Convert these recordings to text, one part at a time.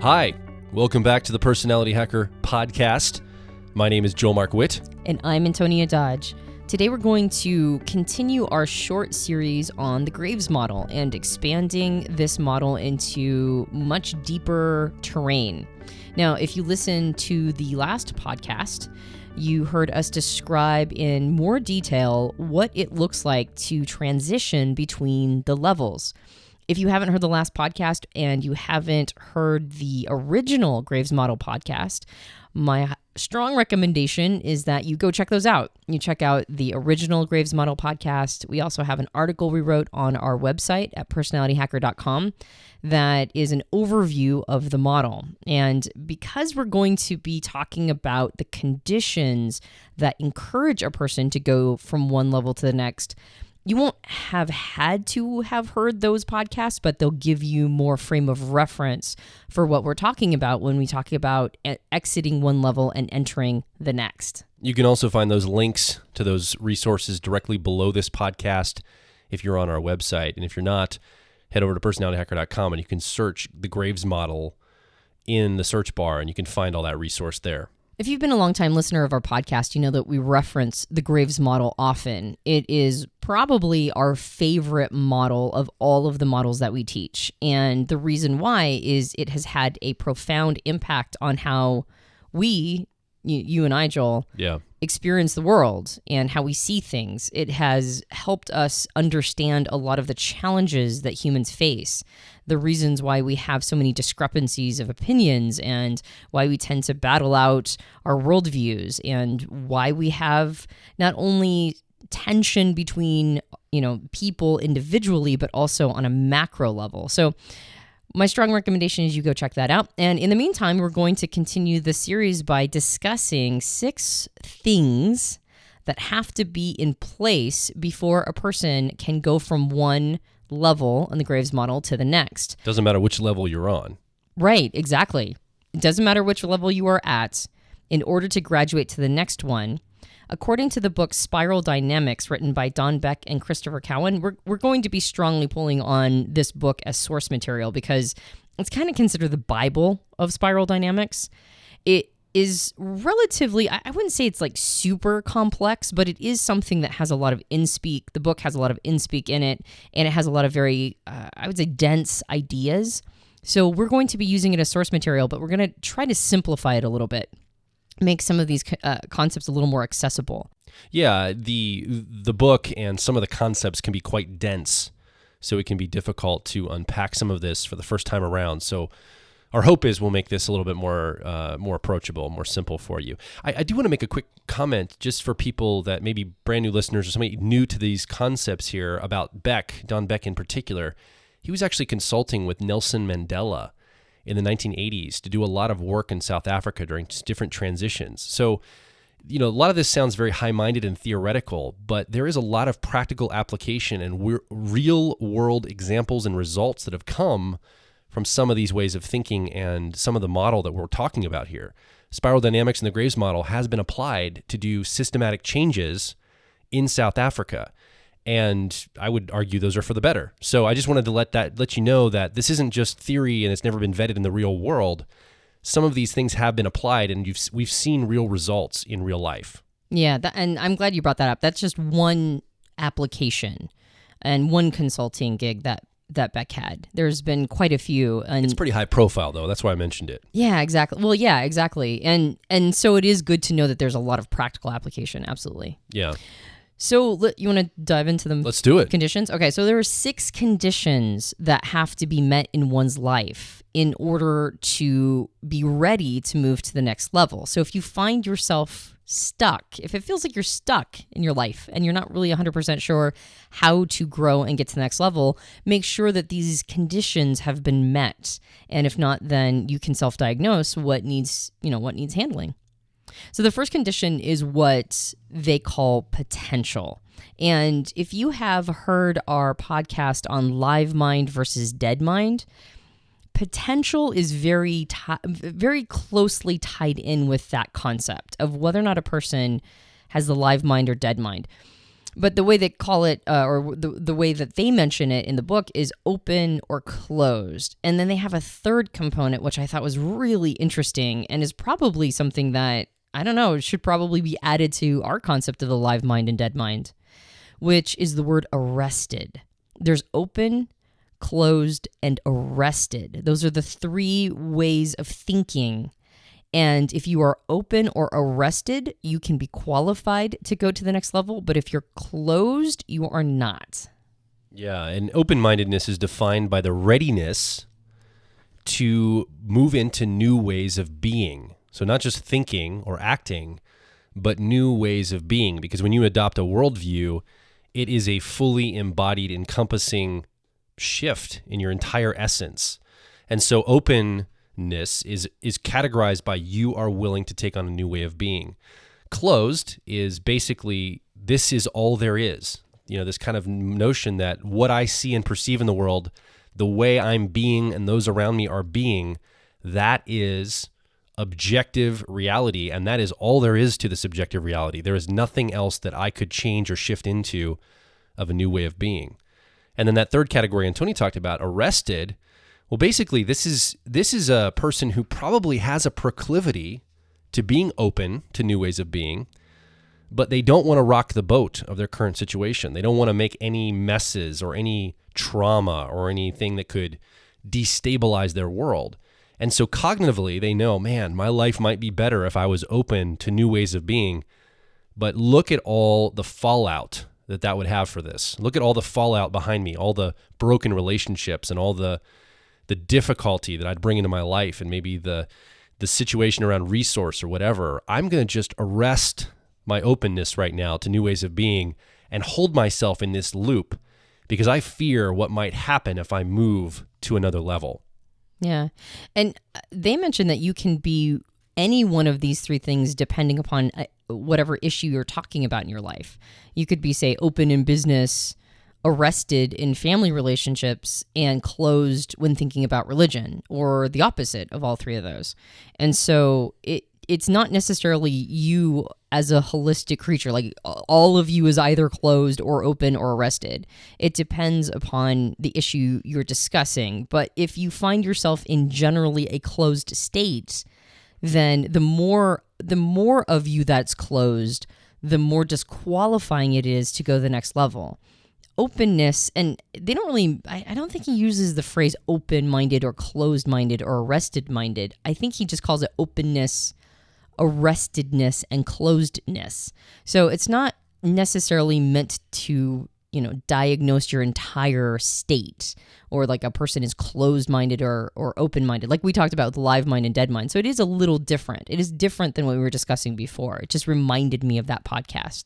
Hi, welcome back to the Personality Hacker Podcast. My name is Joel Mark Witt. And I'm Antonia Dodge. Today we're going to continue our short series on the Graves model and expanding this model into much deeper terrain. Now, if you listen to the last podcast, you heard us describe in more detail what it looks like to transition between the levels. If you haven't heard the last podcast and you haven't heard the original Graves model podcast, my strong recommendation is that you go check those out. You check out the original Graves model podcast. We also have an article we wrote on our website at personalityhacker.com that is an overview of the model. And because we're going to be talking about the conditions that encourage a person to go from one level to the next, you won't have had to have heard those podcasts, but they'll give you more frame of reference for what we're talking about when we talk about exiting one level and entering the next. You can also find those links to those resources directly below this podcast if you're on our website. And if you're not, head over to personalityhacker.com and you can search the Graves model in the search bar and you can find all that resource there. If you've been a longtime listener of our podcast, you know that we reference the Graves model often. It is probably our favorite model of all of the models that we teach. And the reason why is it has had a profound impact on how we, you and I, Joel, experience the world and how we see things. It has helped us understand a lot of the challenges that humans face, the reasons why we have so many discrepancies of opinions and why we tend to battle out our worldviews and why we have not only tension between, people individually, but also on a macro level. So my strong recommendation is you go check that out. And in the meantime, we're going to continue the series by discussing 6 things that have to be in place before a person can go from one level in the Graves model to the next. Doesn't matter which level you're on. Right, exactly. It doesn't matter which level you are at. In order to graduate to the next one, according to the book Spiral Dynamics, written by Don Beck and Christopher Cowan, we're going to be strongly pulling on this book as source material because it's kind of considered the Bible of spiral dynamics. It is relatively, I wouldn't say it's like super complex, but it is something that has a lot of in-speak. The book has a lot of in-speak in it, and it has a lot of very, I would say, dense ideas. So we're going to be using it as source material, but we're going to try to simplify it a little bit, make some of these concepts a little more accessible. Yeah, the book and some of the concepts can be quite dense, so it can be difficult to unpack some of this for the first time around. So our hope is we'll make this a little bit more approachable, more simple for you. I do want to make a quick comment just for people that maybe brand new listeners or somebody new to these concepts here about Beck, Don Beck in particular. He was actually consulting with Nelson Mandela in the 1980s to do a lot of work in South Africa during different transitions. So, a lot of this sounds very high-minded and theoretical, but there is a lot of practical application and real-world examples and results that have come from some of these ways of thinking and some of the model that we're talking about here. Spiral dynamics and the Graves model has been applied to do systematic changes in South Africa. And I would argue those are for the better. So I just wanted to let you know that this isn't just theory and it's never been vetted in the real world. Some of these things have been applied and we've seen real results in real life. Yeah, and I'm glad you brought that up. That's just one application and one consulting gig that Beck had. There's been quite a few. And it's pretty high profile, though. That's why I mentioned it. Yeah, exactly. Well, yeah, exactly. And so it is good to know that there's a lot of practical application. Absolutely. Yeah. So you want to dive into them? Let's do it. Conditions? Okay, so there are 6 conditions that have to be met in one's life in order to be ready to move to the next level. So if you find yourself stuck, if it feels like you're stuck in your life and you're not really 100% sure how to grow and get to the next level, make sure that these conditions have been met. And if not, then you can self-diagnose what needs handling. So the first condition is what they call potential. And if you have heard our podcast on live mind versus dead mind, potential is very closely tied in with that concept of whether or not a person has the live mind or dead mind. But the way they call it, or the way that they mention it in the book is open or closed. And then they have a third component, which I thought was really interesting and is probably something that, I don't know, should probably be added to our concept of the live mind and dead mind, which is the word arrested. There's open, closed, and arrested. Those are the three ways of thinking. And if you are open or arrested, you can be qualified to go to the next level. But if you're closed, you are not. Yeah, and open-mindedness is defined by the readiness to move into new ways of being. So not just thinking or acting, but new ways of being. Because when you adopt a worldview, it is a fully embodied, encompassing shift in your entire essence. And so openness is categorized by you are willing to take on a new way of being. Closed is basically, this is all there is. This kind of notion that what I see and perceive in the world, the way I'm being and those around me are being, that is objective reality, and that is all there is to the subjective reality. There is nothing else that I could change or shift into of a new way of being. And then that third category Antonia talked about, arrested, well, basically this is a person who probably has a proclivity to being open to new ways of being, but they don't want to rock the boat of their current situation. They don't want to make any messes or any trauma or anything that could destabilize their world. And so cognitively, they know, man, my life might be better if I was open to new ways of being. But look at all the fallout that would have for this. Look at all the fallout behind me, all the broken relationships and all the difficulty that I'd bring into my life, and maybe the situation around resource or whatever. I'm going to just arrest my openness right now to new ways of being and hold myself in this loop because I fear what might happen if I move to another level. Yeah. And they mentioned that you can be any one of these three things depending upon whatever issue you're talking about in your life. You could be, say, open in business, arrested in family relationships, and closed when thinking about religion, or the opposite of all three of those. And so it's not necessarily you as a holistic creature, like all of you is either closed or open or arrested. It depends upon the issue you're discussing. But if you find yourself in generally a closed state, then the more of you that's closed, the more disqualifying it is to go to the next level. Openness, and they don't really, I don't think he uses the phrase open-minded or closed-minded or arrested-minded. I think he just calls it openness, arrestedness, and closedness. So it's not necessarily meant to, diagnose your entire state, or like a person is closed-minded or open-minded, like we talked about with live mind and dead mind. So it is a little different. It is different than what we were discussing before. It just reminded me of that podcast.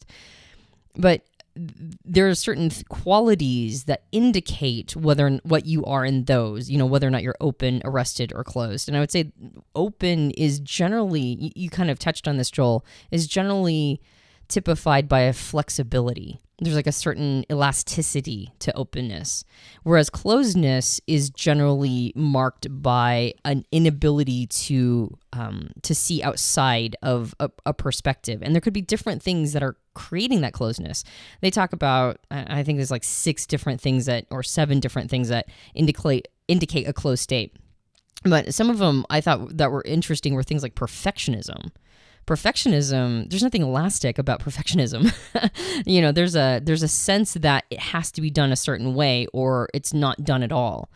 But there are certain qualities that indicate what you are in those, whether or not you're open, arrested, or closed. And I would say open is generally, you kind of touched on this, Joel, is generally typified by a flexibility. There's like a certain elasticity to openness, whereas closedness is generally marked by an inability to see outside of a perspective. And there could be different things that are creating that closeness. They talk about, I think there's like 7 different things that indicate a closed state. But some of them I thought that were interesting were things like perfectionism. Perfectionism, there's nothing elastic about perfectionism. There's a sense that it has to be done a certain way or it's not done at all.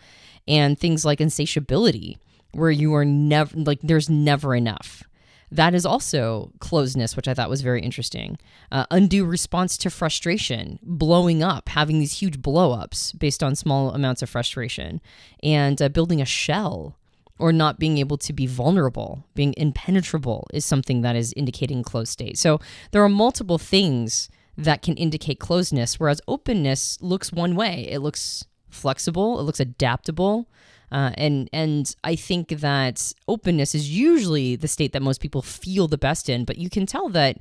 And things like insatiability, where you are never, like there's never enough. That is also closedness, which I thought was very interesting. Undue response to frustration, blowing up, having these huge blow-ups based on small amounts of frustration, and building a shell, or not being able to be vulnerable, being impenetrable is something that is indicating closed state. So there are multiple things that can indicate closedness, whereas openness looks one way. It looks flexible, it looks adaptable, and I think that openness is usually the state that most people feel the best in, but you can tell that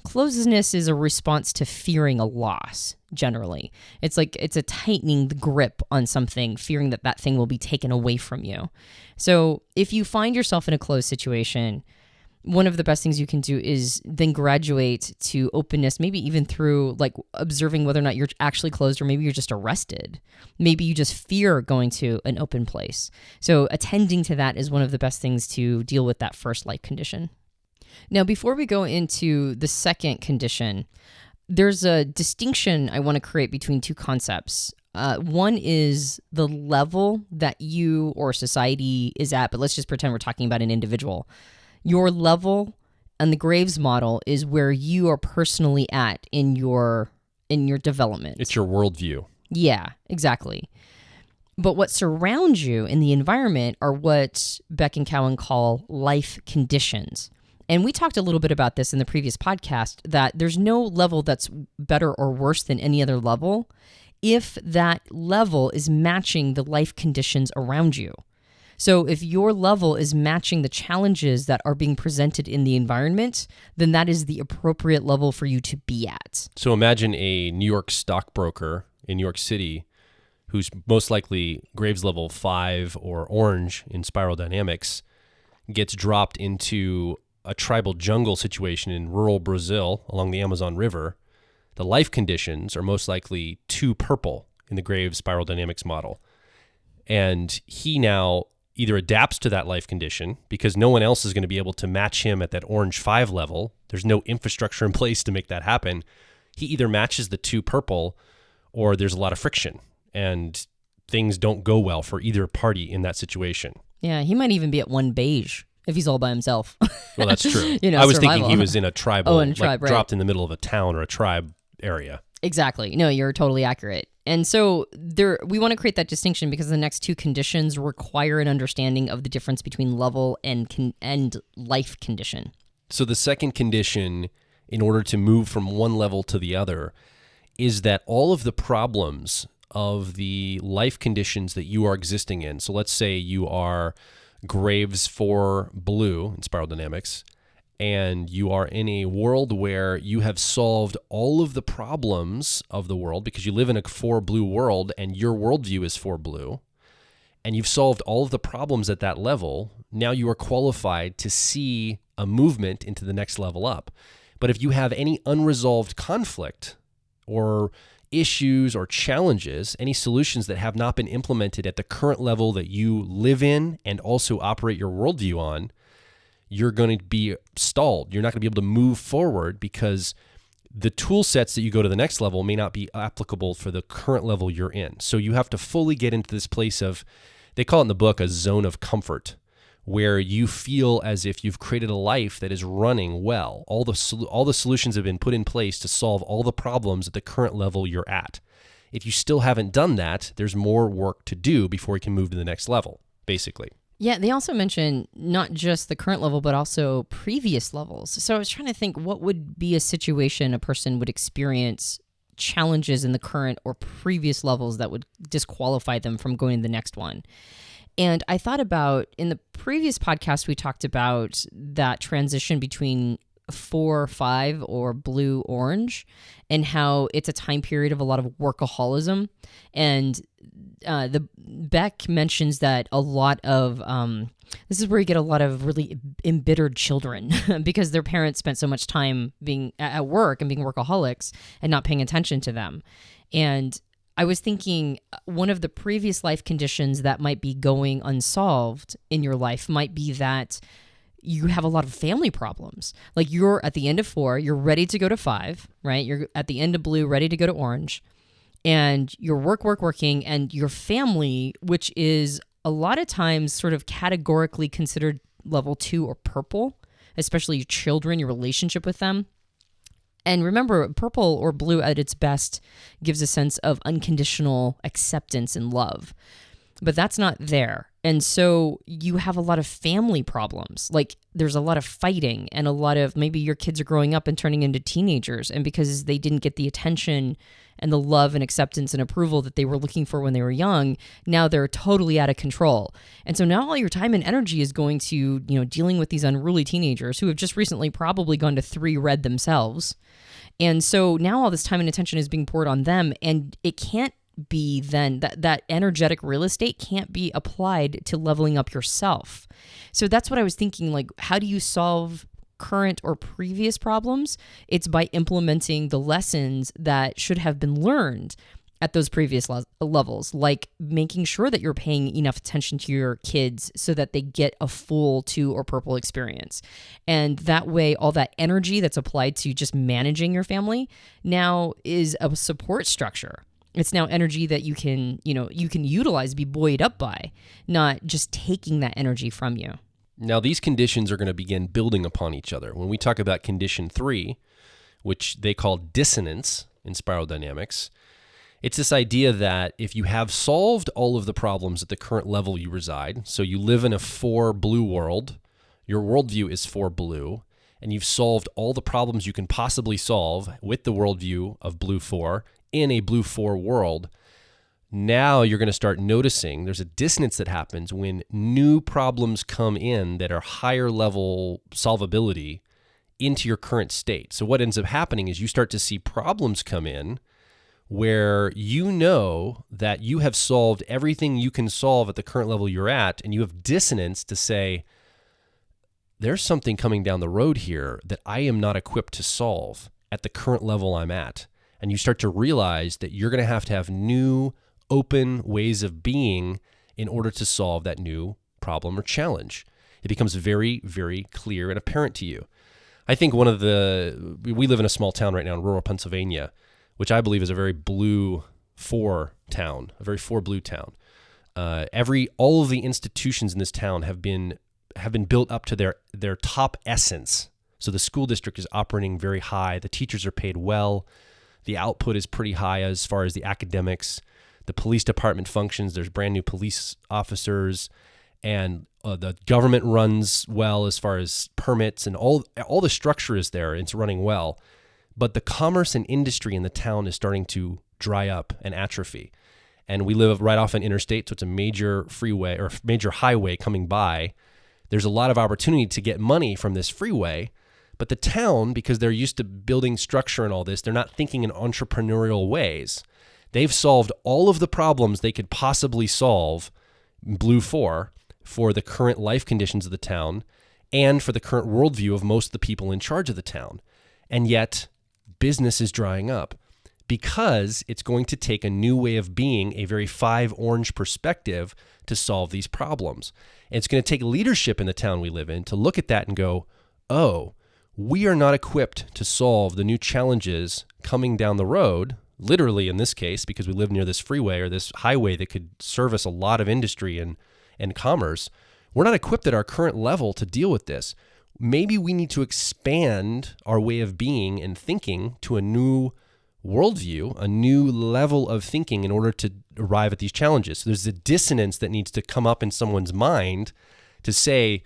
closedness is a response to fearing a loss, generally. It's like it's a tightening the grip on something, fearing that thing will be taken away from you. So if you find yourself in a closed situation, one of the best things you can do is then graduate to openness, maybe even through like observing whether or not you're actually closed, or maybe you're just arrested. Maybe you just fear going to an open place. So attending to that is one of the best things to deal with that first life condition. Now, before we go into the second condition, there's a distinction I want to create between two concepts. One is the level that you or society is at, but let's just pretend we're talking about an individual. Your level on the Graves model is where you are personally at in your development. It's your worldview. Yeah, exactly. But what surrounds you in the environment are what Beck and Cowan call life conditions. And we talked a little bit about this in the previous podcast, that there's no level that's better or worse than any other level if that level is matching the life conditions around you. So if your level is matching the challenges that are being presented in the environment, then that is the appropriate level for you to be at. So imagine a New York stockbroker in New York City who's most likely Graves level 5 or orange in spiral dynamics, gets dropped into a tribal jungle situation in rural Brazil along the Amazon River. The life conditions are most likely 2 purple in the Graves spiral dynamics model. And he now either adapts to that life condition because no one else is going to be able to match him at that orange 5 level. There's no infrastructure in place to make that happen. He either matches the 2 purple or there's a lot of friction and things don't go well for either party in that situation. Yeah, he might even be at 1 beige if he's all by himself. Well, that's true. I was thinking he was in a tribal, tribe, right. Dropped in the middle of a town or a tribe area. Exactly. No, you're totally accurate. And so we want to create that distinction because the next 2 conditions require an understanding of the difference between level and life condition. So the second condition, in order to move from one level to the other, is that all of the problems of the life conditions that you are existing in. So let's say you are Graves 4 blue in spiral dynamics, and you are in a world where you have solved all of the problems of the world because you live in a 4 blue world and your worldview is 4 blue, and you've solved all of the problems at that level. Now you are qualified to see a movement into the next level up. But if you have any unresolved conflict or issues or challenges, any solutions that have not been implemented at the current level that you live in and also operate your worldview on, you're going to be stalled. You're not going to be able to move forward because the tool sets that you go to the next level may not be applicable for the current level you're in. So you have to fully get into this place of, they call it in the book, a zone of comfort, where you feel as if you've created a life that is running well. All the solutions have been put in place to solve all the problems at the current level you're at. If you still haven't done that, there's more work to do before you can move to the next level, basically. Yeah, they also mention not just the current level, but also previous levels. So I was trying to think what would be a situation a person would experience challenges in the current or previous levels that would disqualify them from going to the next one. And I thought about, in the previous podcast, we talked about that transition between 4-5 or blue-orange and how it's a time period of a lot of workaholism. And the Beck mentions that a lot of this is where you get a lot of really embittered children because their parents spent so much time being at work and being workaholics and not paying attention to them. And I was thinking one of the previous life conditions that might be going unsolved in your life might be that you have a lot of family problems. Like you're at the end of 4, you're ready to go to 5, right? You're at the end of blue, ready to go to orange. And you're working, and your family, which is a lot of times sort of categorically considered level 2 or purple, especially your children, your relationship with them. And remember, purple or blue at its best gives a sense of unconditional acceptance and love. But that's not there. And so you have a lot of family problems. Like there's a lot of fighting and a lot of, maybe your kids are growing up and turning into teenagers. And because they didn't get the attention and the love and acceptance and approval that they were looking for when they were young, now they're totally out of control. And so now all your time and energy is going to, dealing with these unruly teenagers who have just recently probably gone to 3 red themselves. And so now all this time and attention is being poured on them, and it can't be then that energetic real estate can't be applied to leveling up yourself. So that's what I was thinking, like, how do you solve current or previous problems. It's by implementing the lessons that should have been learned at those previous levels, like making sure that you're paying enough attention to your kids so that they get a full 2 or purple experience. And that way, all that energy that's applied to just managing your family now is a support structure. It's now energy that you can utilize, be buoyed up by, not just taking that energy from you. Now, these conditions are going to begin building upon each other. When we talk about condition 3, which they call dissonance in spiral dynamics, it's this idea that if you have solved all of the problems at the current level you reside, so you live in a 4 blue world, your worldview is 4 blue, and you've solved all the problems you can possibly solve with the worldview of blue 4 in a blue 4 world, now you're going to start noticing there's a dissonance that happens when new problems come in that are higher level solvability into your current state. So what ends up happening is you start to see problems come in where you know that you have solved everything you can solve at the current level you're at, and you have dissonance to say, there's something coming down the road here that I am not equipped to solve at the current level I'm at. And you start to realize that you're going to have new, open ways of being in order to solve that new problem or challenge. It becomes very, very clear and apparent to you. I think we live in a small town right now in rural Pennsylvania, which I believe is a very blue 4 town, a very 4 blue town. All of the institutions in this town have been built up to their top essence. So the school district is operating very high. The teachers are paid well. The output is pretty high as far as the academics. The police department functions. There's brand new police officers, and the government runs well as far as permits, and all the structure is there. It's running well. But the commerce and industry in the town is starting to dry up and atrophy. And we live right off an interstate, so it's a major freeway or major highway coming by. There's a lot of opportunity to get money from this freeway, but the town, because they're used to building structure and all this, they're not thinking in entrepreneurial ways. They've solved all of the problems they could possibly solve, blue 4, for the current life conditions of the town and for the current worldview of most of the people in charge of the town. And yet, business is drying up because it's going to take a new way of being, a very 5 orange perspective to solve these problems. And it's going to take leadership in the town we live in to look at that and go, oh, we are not equipped to solve the new challenges coming down the road, literally in this case, because we live near this freeway or this highway that could service a lot of industry and commerce. We're not equipped at our current level to deal with this. Maybe we need to expand our way of being and thinking to a new worldview, a new level of thinking in order to arrive at these challenges. So there's a dissonance that needs to come up in someone's mind to say,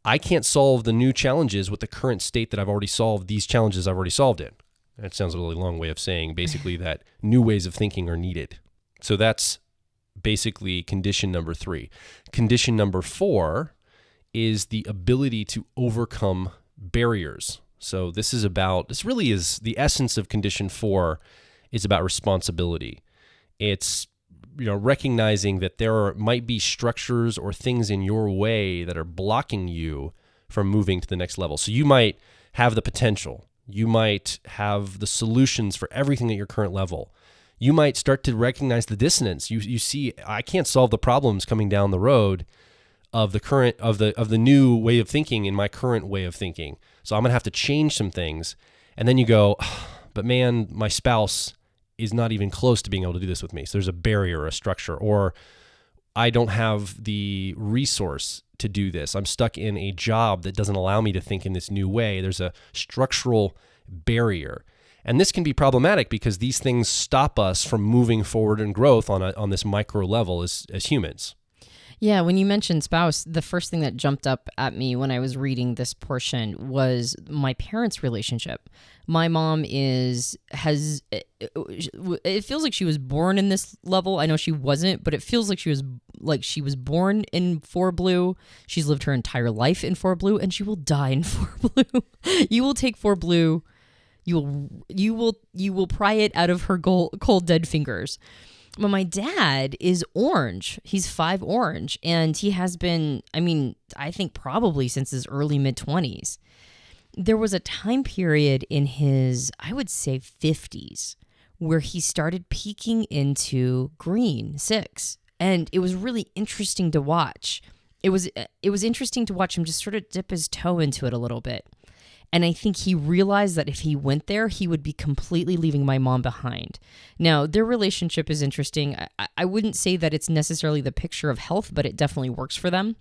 I can't solve the new challenges with the current state that I've already solved. These challenges I've already solved it. That sounds a really long way of saying basically that new ways of thinking are needed. So that's basically condition number 3. Condition number 4 is the ability to overcome barriers. So this really is the essence of condition 4 is about responsibility. It's recognizing that there might be structures or things in your way that are blocking you from moving to the next level. So you might have the potential. You might have the solutions for everything at your current level. You might start to recognize the dissonance. You see, I can't solve the problems coming down the road of the new way of thinking in my current way of thinking. So I'm going to have to change some things. And then you go, but man, my spouse is not even close to being able to do this with me. So there's a barrier, a structure, or I don't have the resource to do this. I'm stuck in a job that doesn't allow me to think in this new way. There's a structural barrier. And this can be problematic because these things stop us from moving forward in growth on this micro level as humans. Yeah, when you mentioned spouse, the first thing that jumped up at me when I was reading this portion was my parents' relationship. My mom it feels like she was born in this level. I know she wasn't, but it feels like she was born in 4 blue. She's lived her entire life in 4 blue, and she will die in 4 blue. You will take 4 blue, you will pry it out of her cold dead fingers. But my dad is orange. He's 5 orange, and he has been, I think probably since his early mid-20s. there was a time period in his, I would say, 50s where he started peeking into green 6. And it was really interesting to watch. It was interesting to watch him just sort of dip his toe into it a little bit. And I think he realized that if he went there, he would be completely leaving my mom behind. Now, their relationship is interesting. I wouldn't say that it's necessarily the picture of health, but it definitely works for them.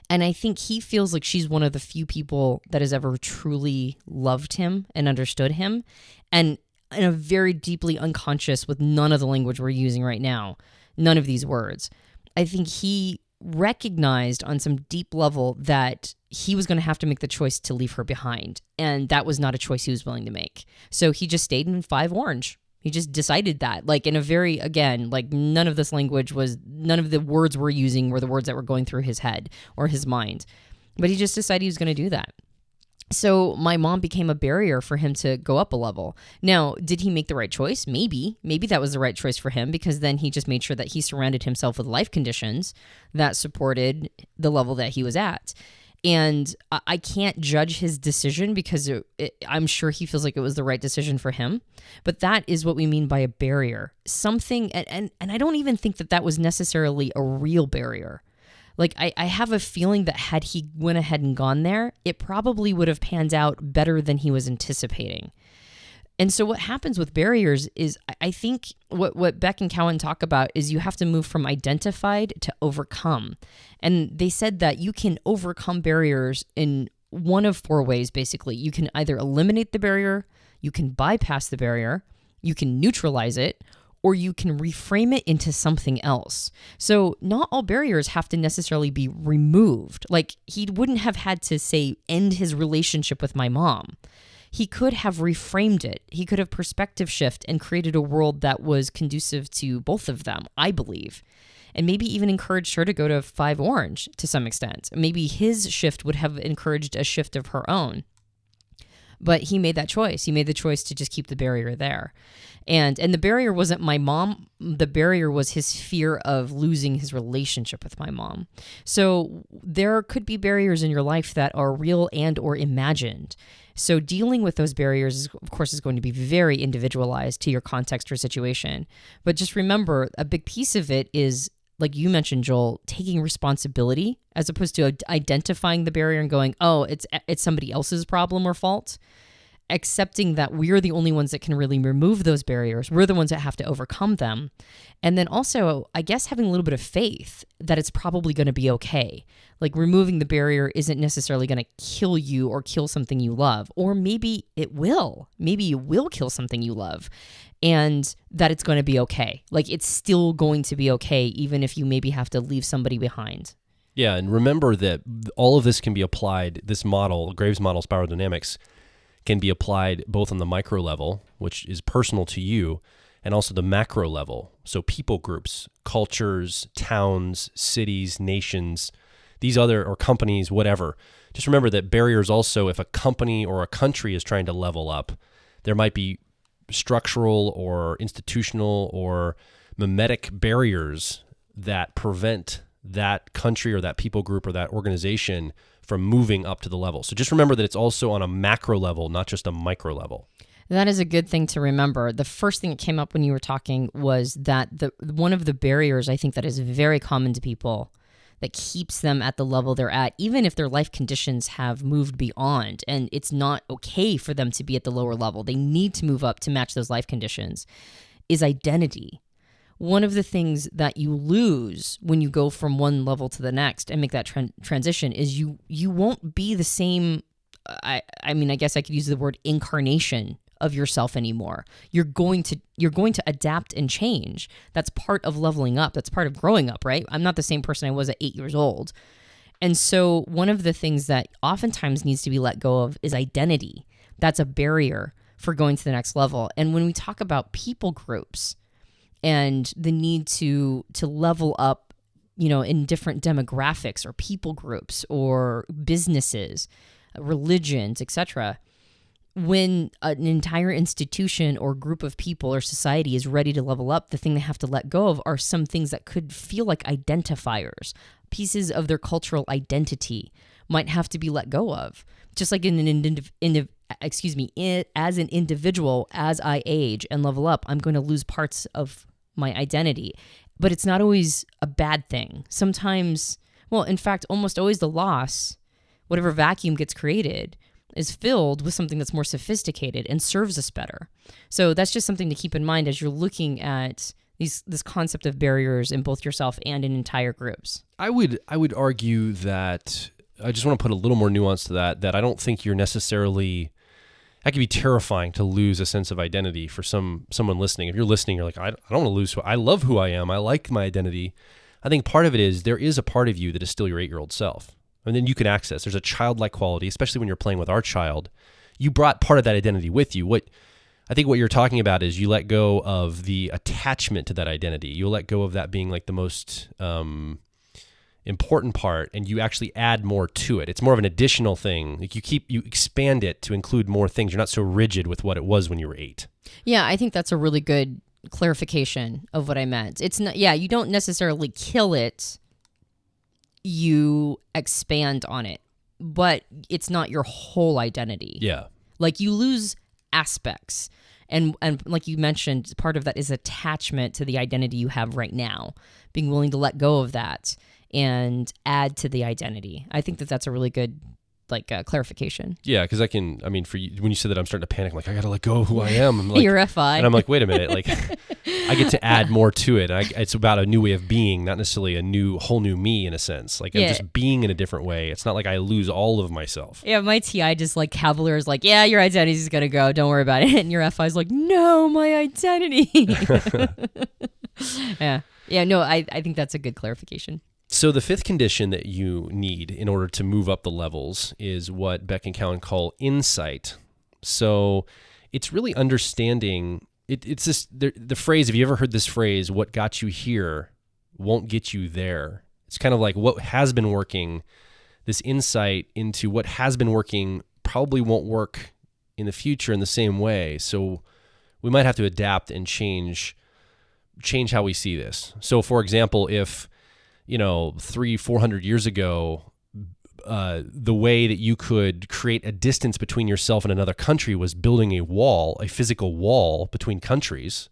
And I think he feels like she's one of the few people that has ever truly loved him and understood him. And in a very deeply unconscious, with none of the language we're using right now, none of these words, I think he recognized on some deep level that he was going to have to make the choice to leave her behind. And that was not a choice he was willing to make. So he just stayed in 5 Orange. He just decided that, like, in a very, again, like, none of this language was, none of the words we're using were the words that were going through his head or his mind. But he just decided he was going to do that. So my mom became a barrier for him to go up a level. Now, did he make the right choice? Maybe. Maybe that was the right choice for him, because then he just made sure that he surrounded himself with life conditions that supported the level that he was at. And I can't judge his decision, because I'm sure he feels like it was the right decision for him. But that is what we mean by a barrier. Something, and I don't even think that was necessarily a real barrier. Like, I have a feeling that had he went ahead and gone there, it probably would have panned out better than he was anticipating. And so what happens with barriers is, I think what Beck and Cowan talk about is you have to move from identified to overcome. And they said that you can overcome barriers in one of 4 ways, basically. You can either eliminate the barrier, you can bypass the barrier, you can neutralize it, or you can reframe it into something else. So not all barriers have to necessarily be removed. Like, he wouldn't have had to, say, end his relationship with my mom. He could have reframed it. He could have perspective shift and created a world that was conducive to both of them, I believe. And maybe even encouraged her to go to 5 Orange to some extent. Maybe his shift would have encouraged a shift of her own. But he made that choice. He made the choice to just keep the barrier there. And the barrier wasn't my mom. The barrier was his fear of losing his relationship with my mom. So there could be barriers in your life that are real and or imagined. So dealing with those barriers, of course, is going to be very individualized to your context or situation. But just remember, a big piece of it is, like you mentioned, Joel, taking responsibility as opposed to identifying the barrier and going, oh, it's somebody else's problem or fault. Accepting that we're the only ones that can really remove those barriers. We're the ones that have to overcome them. And then also, I guess, having a little bit of faith that it's probably going to be okay. Like, removing the barrier isn't necessarily going to kill you or kill something you love. Or maybe it will. Maybe you will kill something you love. And that it's going to be okay. Like, it's still going to be okay, even if you maybe have to leave somebody behind. Yeah, and remember that all of this can be applied, this model, Graves' model, spiral dynamics, can be applied both on the micro level, which is personal to you, and also the macro level. So people groups, cultures, towns, cities, nations, these other, or companies, whatever. Just remember that barriers also, if a company or a country is trying to level up, there might be structural or institutional or mimetic barriers that prevent that country or that people group or that organization from moving up to the level. So just remember that it's also on a macro level, not just a micro level. That is a good thing to remember. The first thing that came up when you were talking was that one of the barriers I think that is very common to people that keeps them at the level they're at, even if their life conditions have moved beyond and it's not okay for them to be at the lower level, they need to move up to match those life conditions, is identity. One of the things that you lose when you go from one level to the next and make that transition is you won't be the same. I mean, I guess I could use the word incarnation of yourself anymore. You're going to adapt and change. That's part of leveling up. That's part of growing up, right? I'm not the same person I was at 8 years old. And so one of the things that oftentimes needs to be let go of is identity. That's a barrier for going to the next level. And when we talk about people groups, and the need to level up, in different demographics or people groups or businesses, religions, etc. When an entire institution or group of people or society is ready to level up, the thing they have to let go of are some things that could feel like identifiers, pieces of their cultural identity, might have to be let go of. Just like as an individual, as I age and level up, I'm going to lose parts of my identity. But it's not always a bad thing. Sometimes, well, in fact, almost always the loss, whatever vacuum gets created, is filled with something that's more sophisticated and serves us better. So that's just something to keep in mind as you're looking at this concept of barriers in both yourself and in entire groups. I would argue that I just want to put a little more nuance to that I don't think you're necessarily, that can be terrifying to lose a sense of identity for someone listening. If you're listening, you're like, I don't want to lose I love who I am. I like my identity. I think part of it is there is a part of you that is still your 8-year-old self. And then you can access. There's a childlike quality, especially when you're playing with our child. You brought part of that identity with you. I think what you're talking about is you let go of the attachment to that identity. You'll let go of that being like the most important part, and you actually add more to it. It's more of an additional thing. Like you expand it to include more things. You're not so rigid with what it was when you were 8. Yeah, I think that's a really good clarification of what I meant. It's not, you don't necessarily kill it. You expand on it, but it's not your whole identity. Yeah. Like you lose aspects. And like you mentioned, part of that is attachment to the identity you have right now, being willing to let go of that and add to the identity. I think that's a really good clarification. Yeah, because for you, when you said that, I'm starting to panic. Like, I got to let go of who I am. I'm like, You're FI. And I'm like, wait a minute. Like, I get to add more to it. It's about a new way of being, not necessarily a whole new me in a sense. Like, I'm just being in a different way. It's not like I lose all of myself. Yeah, my TI just like cavalier is like, yeah, your identity is going to go. Don't worry about it. And your FI is like, no, my identity. Yeah. Yeah, no, I think that's a good clarification. So the 5th condition that you need in order to move up the levels is what Beck and Cowan call insight. So it's really understanding, it's this, the phrase, have you ever heard this phrase, what got you here won't get you there? It's kind of like what has been working, this insight into what has been working probably won't work in the future in the same way. So we might have to adapt and change how we see this. So for example, if 300-400 years ago, the way that you could create a distance between yourself and another country was building a physical wall between countries.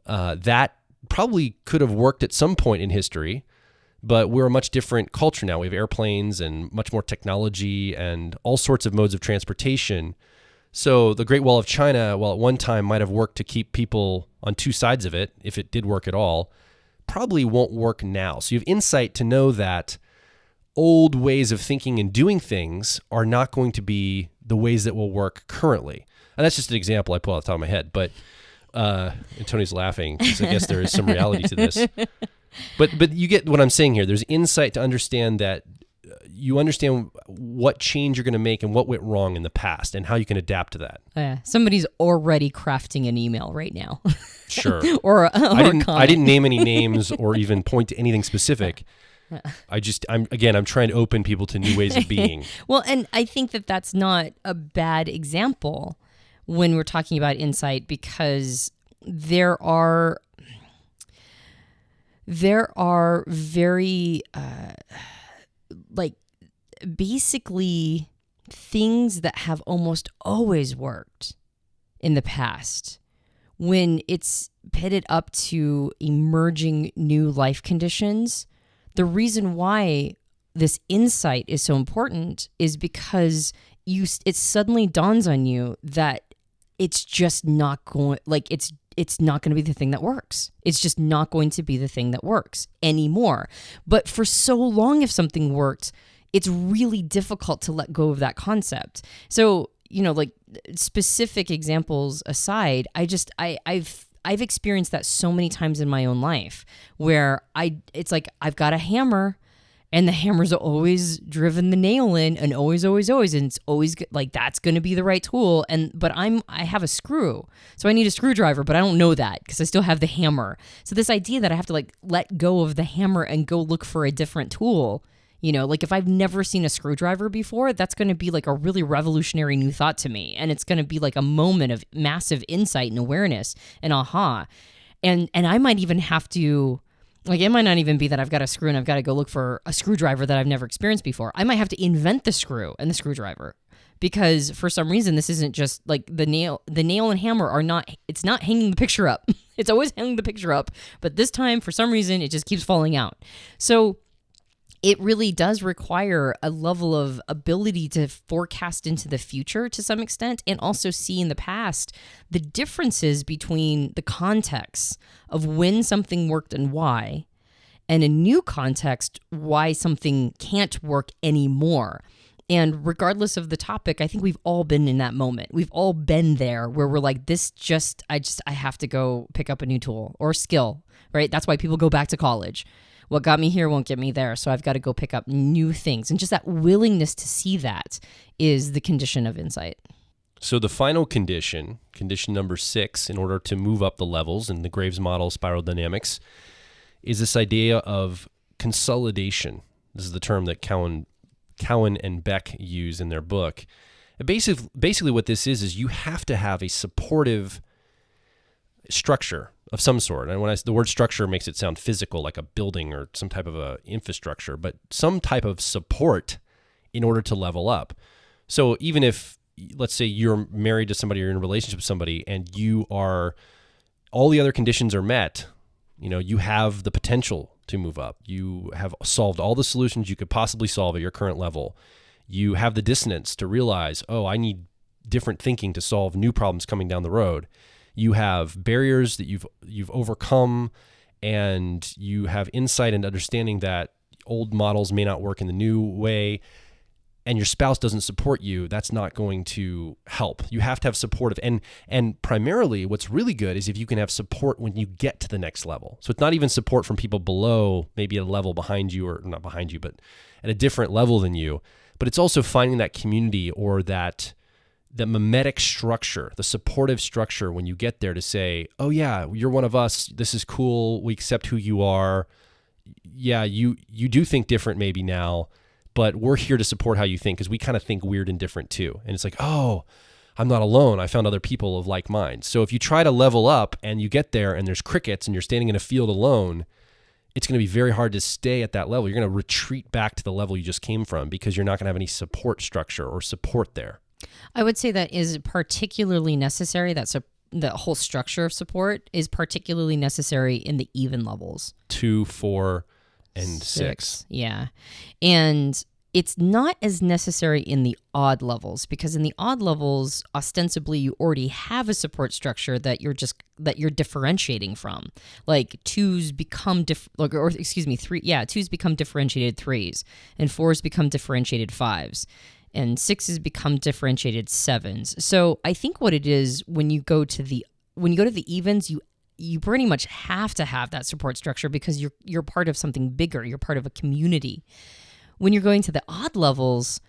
That probably could have worked at some point in history, but we're a much different culture now. We have airplanes and much more technology and all sorts of modes of transportation. So the Great Wall of China, while at one time might have worked to keep people on two sides of it, if it did work at all, probably won't work now. So you have insight to know that old ways of thinking and doing things are not going to be the ways that will work currently. And that's just an example I pull out the top of my head, but Antonia's laughing because I guess there is some reality to this. But you get what I'm saying here. There's insight to understand that you understand what change you're going to make and what went wrong in the past and how you can adapt to that. Yeah, somebody's already crafting an email right now. Sure. I didn't name any names or even point to anything specific. I'm trying to open people to new ways of being. Well, and I think that's not a bad example when we're talking about insight, because there are very basically things that have almost always worked in the past when it's pitted up to emerging new life conditions. The reason why this insight is so important is because it suddenly dawns on you that it's just not going, it's not going to be the thing that works. It's just not going to be the thing that works anymore. But for so long, if something worked, it's really difficult to let go of that concept. So, specific examples aside, I've experienced that so many times in my own life where it's like I've got a hammer and the hammer's always driven the nail in and always, and it's always like that's going to be the right tool. But I have a screw, so I need a screwdriver, but I don't know that because I still have the hammer. So this idea that I have to let go of the hammer and go look for a different tool. If I've never seen a screwdriver before, that's going to be a really revolutionary new thought to me. And it's going to be a moment of massive insight and awareness and aha. And I might even have to Like, it might not even be that I've got a screw and I've got to go look for a screwdriver that I've never experienced before. I might have to invent the screw and the screwdriver, because for some reason this isn't just like the nail and hammer are not, it's not hanging the picture up. It's always hanging the picture up, but this time for some reason it just keeps falling out. So it really does require a level of ability to forecast into the future to some extent, and also see in the past the differences between the contexts of when something worked and why, and a new context, why something can't work anymore. And regardless of the topic, I think we've all been in that moment. We've all been there where we're like, I have to go pick up a new tool or skill, right? That's why people go back to college. What got me here won't get me there, so I've got to go pick up new things. And just that willingness to see that is the condition of insight. So the final condition number 6, in order to move up the levels in the Graves model spiral dynamics, is this idea of consolidation. This is the term that Cowan and Beck use in their book. And basically what this is you have to have a supportive structure of some sort. And the word structure makes it sound physical, like a building or some type of a infrastructure, but some type of support in order to level up. So even if, let's say you're married to somebody or in a relationship with somebody and all the other conditions are met, you have the potential to move up. You have solved all the solutions you could possibly solve at your current level. You have the dissonance to realize, I need different thinking to solve new problems coming down the road. You have barriers that you've overcome, and you have insight and understanding that old models may not work in the new way, and your spouse doesn't support you. That's not going to help. You have to have support and primarily what's really good is if you can have support when you get to the next level. So it's not even support from people below, maybe a level behind you, or not behind you, but at a different level than you. But it's also finding that community or that the mimetic structure, the supportive structure when you get there to say, oh yeah, you're one of us. This is cool. We accept who you are. Yeah, you do think different maybe now, but we're here to support how you think, because we kind of think weird and different too. And it's like, oh, I'm not alone. I found other people of like mind. So if you try to level up and you get there and there's crickets and you're standing in a field alone, it's going to be very hard to stay at that level. You're going to retreat back to the level you just came from because you're not going to have any support structure or support there. I would say that is particularly necessary. The whole structure of support is particularly necessary in the even levels. 2, 4, and 6. Yeah. And it's not as necessary in the odd levels, because in the odd levels, ostensibly, you already have a support structure that you're differentiating from. Like 2s become twos become differentiated 3s, and 4s become differentiated 5s. And 6s become differentiated 7s. So I think what it is, when you go to the evens, you pretty much have to have that support structure because you're part of something bigger. You're part of a community. When you're going to the odd levels,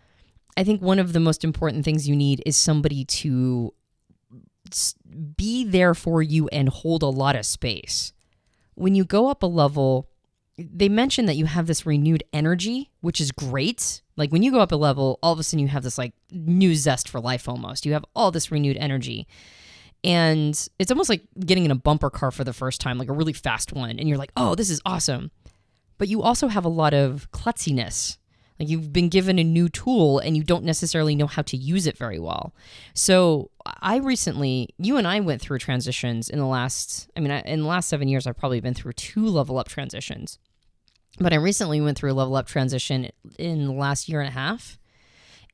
I think one of the most important things you need is somebody to be there for you and hold a lot of space. When you go up a level, they mention that you have this renewed energy, which is great. Like when you go up a level, all of a sudden you have this like new zest for life almost. You have all this renewed energy. And it's almost like getting in a bumper car for the first time, like a really fast one. And you're like, oh, this is awesome. But you also have a lot of klutziness. Like you've been given a new tool and you don't necessarily know how to use it very well. So you and I went through transitions in the last 7 years, I've probably been through 2 level up transitions. But I recently went through a level up transition in the last year and a half.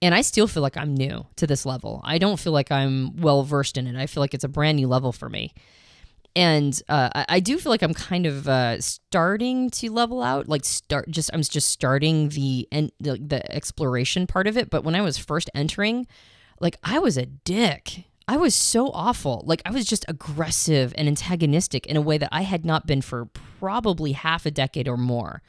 And I still feel like I'm new to this level. I don't feel like I'm well versed in it. I feel like it's a brand new level for me. And I do feel like I'm kind of starting to level out. I'm just starting the exploration part of it. But when I was first entering, like I was a dick. I was so awful. Like I was just aggressive and antagonistic in a way that I had not been for probably half a decade or more.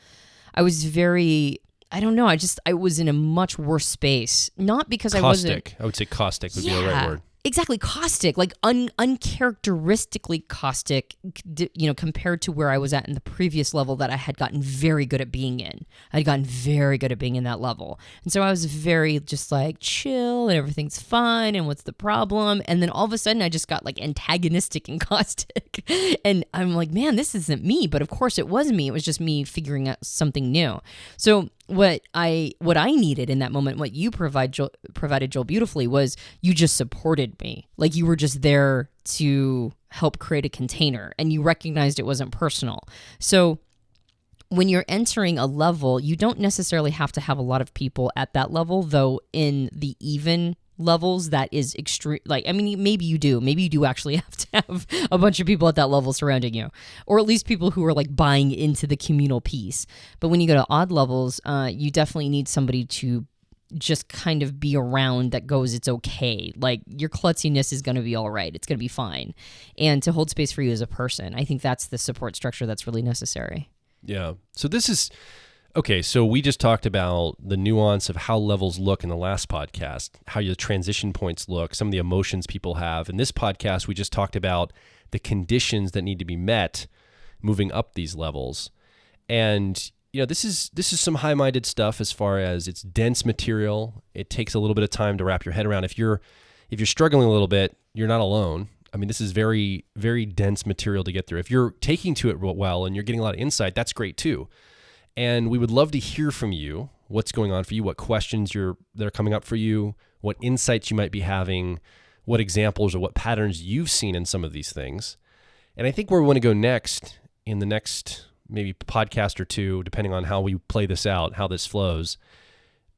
I was very, I don't know. I was in a much worse space. Not because caustic. I wasn't. I would say caustic would be the right word. exactly, caustic, like uncharacteristically caustic, compared to where I was at in the previous level that I had gotten very good at being in. I'd gotten very good at being in that level. And so I was very just like chill and everything's fine and what's the problem? And then all of a sudden I just got like antagonistic and caustic. And I'm like, man, this isn't me. But of course it was me. It was just me figuring out something new. So what I needed in that moment, what you provided, Joel, beautifully, was you just supported me. Like you were just there to help create a container, and you recognized it wasn't personal. So when you're entering a level, you don't necessarily have to have a lot of people at that level, though in the even levels that is extreme. Like, I mean, maybe you do actually have to have a bunch of people at that level surrounding you, or at least people who are like buying into the communal piece. But when you go to odd levels, you definitely need somebody to just kind of be around that goes, it's okay. Like your klutziness is going to be all right. It's going to be fine. And to hold space for you as a person, I think that's the support structure that's really necessary. Yeah. So this is, okay, so we just talked about the nuance of how levels look in the last podcast, how your transition points look, some of the emotions people have. In this podcast, we just talked about the conditions that need to be met moving up these levels. And, this is some high-minded stuff as far as it's dense material. It takes a little bit of time to wrap your head around. If you're struggling a little bit, you're not alone. I mean, this is very, very dense material to get through. If you're taking to it well and you're getting a lot of insight, that's great too. And we would love to hear from you, what's going on for you, what questions that are coming up for you, what insights you might be having, what examples or what patterns you've seen in some of these things. And I think where we want to go next, in the next maybe podcast or two, depending on how we play this out, how this flows,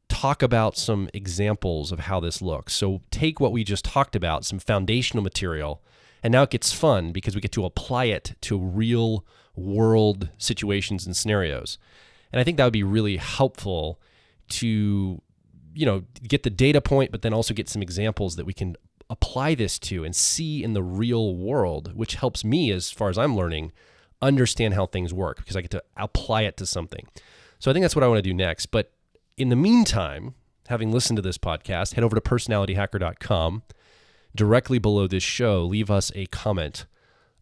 talk about some examples of how this looks. So take what we just talked about, some foundational material, and now it gets fun because we get to apply it to real world situations and scenarios. And I think that would be really helpful to, get the data point, but then also get some examples that we can apply this to and see in the real world, which helps me, as far as I'm learning, understand how things work because I get to apply it to something. So I think that's what I want to do next. But in the meantime, having listened to this podcast, head over to personalityhacker.com. Directly below this show, leave us a comment,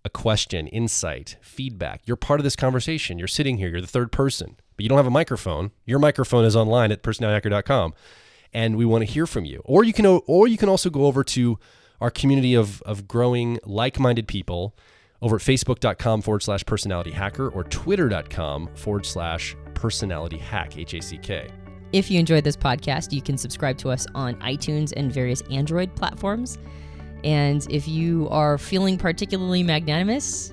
a question, insight, feedback. You're part of this conversation. You're sitting here. You're the third person, but you don't have a microphone. Your microphone is online at personalityhacker.com, and we want to hear from you. Or you can also go over to our community of growing like-minded people over at facebook.com/personalityhacker or twitter.com/personalityhack, HACK. If you enjoyed this podcast, you can subscribe to us on iTunes and various Android platforms. And if you are feeling particularly magnanimous,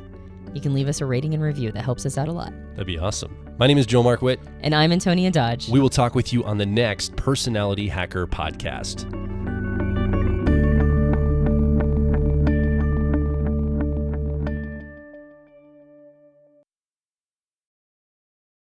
you can leave us a rating and review. That helps us out a lot. That'd be awesome. My name is Joel Markwitt. And I'm Antonia Dodge. We will talk with you on the next Personality Hacker podcast.